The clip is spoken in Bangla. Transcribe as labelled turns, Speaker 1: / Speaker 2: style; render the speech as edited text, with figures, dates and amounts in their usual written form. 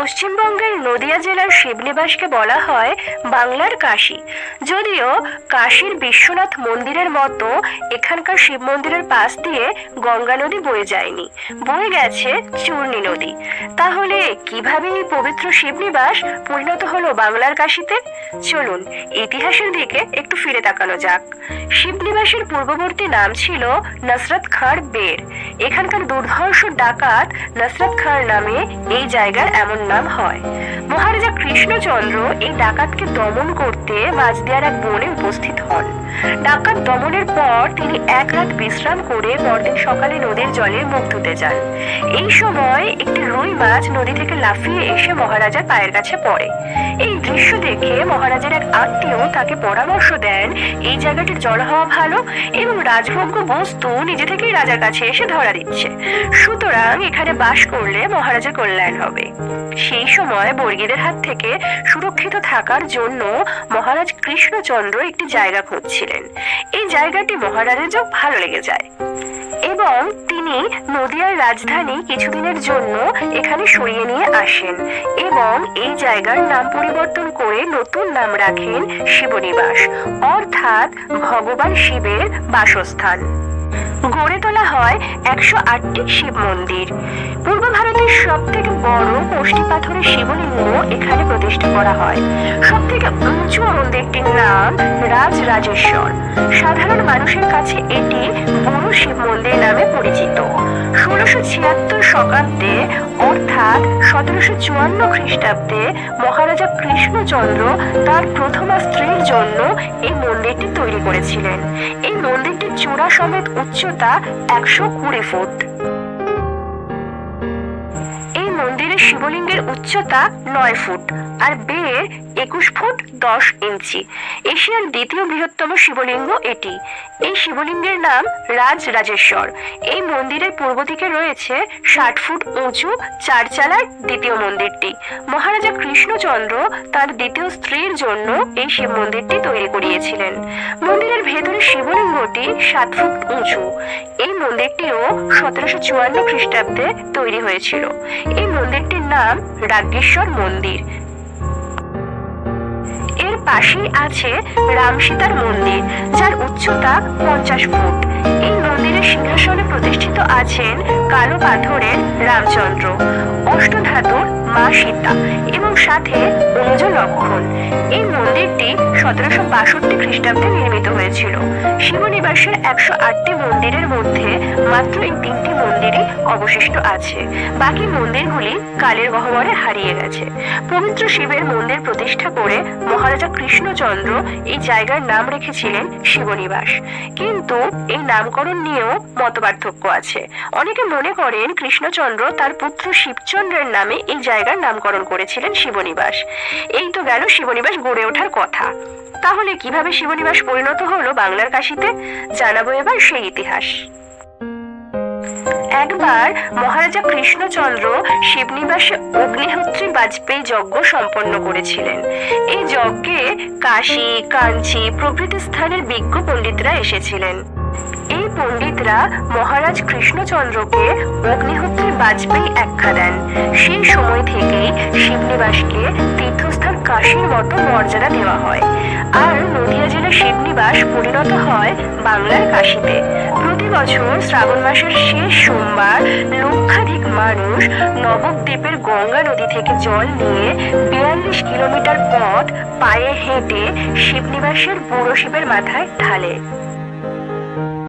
Speaker 1: পশ্চিমবঙ্গের নদিয়া জেলার শিবনিবাসকে বলা হয় বাংলার কাশী। যদিও কাশীর বিশ্বনাথ মন্দিরের মতো এখানকার শিব মন্দিরের পাশ দিয়ে গঙ্গা নদী বয়ে যায়নি, বয়ে গেছে চূর্ণী নদী। তাহলে কিভাবে এই পবিত্র শিবনিবাস পরিণত হলো বাংলার কাশীতে? চলুন ইতিহাসের দিকে একটু ফিরে তাকানো যাক। শিবনিবাসের পূর্ববর্তী নাম ছিল নসরত খাঁর বের। এখানকার দুর্ধর্ষ ডাকাত নসরত খাঁর নামে এই জায়গার এমন নাম হয়। মহারাজা কৃষ্ণচন্দ্র এই ডাকাতকে দমন করতে মাঝদিয়ার এক বনে উপস্থিত হন। ডাকাত দমনের পর তিনি এক রাত বিশ্রাম করে পরদিন সকালে নদীর জলে মুখ ধুতে যান। এই সময় একটি রুই মাছ নদী থেকে লাফিয়ে এসে মহারাজার পায়ের কাছে পড়ে। এই দৃশ্য দেখে মহারাজের এক আত্মীয় তাকে পরামর্শ দেন এই জায়গাটির জল হওয়া ভালো এবং রাজভোগ্য বস্তু নিজে থেকেই রাজার কাছে এসে ধরা দিচ্ছে, সুতরাং এখানে বাস করলে মহারাজার কল্যাণ হবে। সেই সময় বর্গীদের হাত থেকে সুরক্ষিত থাকার জন্য মহারাজ কৃষ্ণচন্দ্র একটি জায়গা খুঁজছিলেন। এই জায়গাটি মহারাজের ভালো লেগে যায় এবং তিনি নদিয়ার রাজধানী কিছুদিনের জন্য এখানে সরিয়ে নিয়ে আসেন এবং এই জায়গার নাম পরিবর্তন করে নতুন নাম রাখেন শিবনিবাস, অর্থাৎ ভগবান শিবের বাসস্থান। গড়ে তোলা হয় 108টি শিব মন্দির। পূর্ব ভারতের সব থেকে বড় কষ্টি পাথরের শিবলিঙ্গ এখানে প্রতিষ্ঠা করা হয়। সব থেকে উঁচু মন্দিরটির নাম রাজরাজেশ্বর। সাধারণ মানুষের কাছে এটি বড় শিব মন্দির নামে পরিচিত। 1676 শকাব্দে অর্থাৎ 1754 খ্রিস্টাব্দে মহারাজা কৃষ্ণচন্দ্র তার প্রথমা স্ত্রীর জন্য এই মন্দিরটি তৈরি করেছিলেন। এই মন্দিরটির চূড়া সমেত উচ্চতা 120 ফুট। এই মন্দিরের শিবলিঙ্গের উচ্চতা 9 ফুট আর বের 21 ফুট 10 ইঞ্চি। এশিয়ার দ্বিতীয় বৃহত্তম শিবলিঙ্গ এটি। এই শিবলিঙ্গের নাম রাজরাজেশ্বর। এই মন্দিরের পূর্ব দিকে রয়েছে 60 ফুট উঁচু 4 চালার দ্বিতীয় মন্দিরটি। মহারাজা কৃষ্ণচন্দ্র তার দ্বিতীয় স্ত্রীর জন্য এই শিব মন্দিরটি তৈরি করিয়েছিলেন। মন্দিরের ভেতরে শিবলিঙ্গটি 7 ফুট উঁচু। এই মন্দিরটিও 1754 খ্রিস্টাব্দে তৈরি হয়েছিল। এই মন্দিরটির নাম রাজ্ঞেশ্বর মন্দির। এর পাশেই আছে রামসীতার মন্দির, যার উচ্চতা 50 ফুট। এই মন্দিরের সিংহাসনে প্রতিষ্ঠিত আছেন কালো পাথরের রামচন্দ্র, অষ্টধাতুর মা সীতা এবং সাথে অনুজ লক্ষণ। এই মন্দিরটি 1762 খ্রিস্টাব্দে নির্মিত হয়েছিল। শিবনিবাসের 108টি মন্দিরের মধ্যে মাত্র এই 3টি মন্দিরই অবশিষ্ট আছে। বাকি মন্দিরগুলি কালের গহ্বরে হারিয়ে গেছে। পবিত্র শিবের মন্দির প্রতিষ্ঠা করে মহারাজা কৃষ্ণচন্দ্র এই জায়গার নাম রেখেছিলেন শিবনিবাস। কিন্তু এই নামকরণ নিয়েও মতপার্থক্য আছে। অনেকে মনে করেন কৃষ্ণচন্দ্র তার পুত্র শিবচন্দ্রের নামে এই জায়গার নামকরণ করেছিলেন শিবনিবাস। এই তো গেল শিবনিবাস গড়ে ওঠার কথা। তাহলে কিভাবে শিবনিবাস পরিণত হলো বাংলার কাশীতে? জানাবো এবার সেই ইতিহাস। একবার মহারাজা কৃষ্ণচন্দ্র শিবনিবাসে অগ্নিহোত্রী বাজপেয়ী যজ্ঞ সম্পন্ন করেছিলেন। এই যজ্ঞে কাশী, কাঞ্চি প্রভৃতি স্থানের বিজ্ঞ পণ্ডিতরা এসেছিলেন। এই পণ্ডিতরা মহারাজ কৃষ্ণচন্দ্রকে অগ্নিহোত্রী বাজপেয়ী আখ্যা দেন। সেই সময় থেকেই শিবনিবাসকে তীর্থস্থান কাশীর মতো মর্যাদা দেওয়া হয় আর নদিয়া জেলার শিবনিবাস পরিণত হয় বাংলার কাশীতে। প্রতি বছর শ্রাবণ মাসের শেষ সোমবার লক্ষাধিক মানুষ নবদ্বীপের গঙ্গা নদী থেকে জল নিয়ে 42 কিলোমিটার পথ পায়ে হেঁটে শিবনিবাসের বুড়ো শিবের মাথায় ঢালে।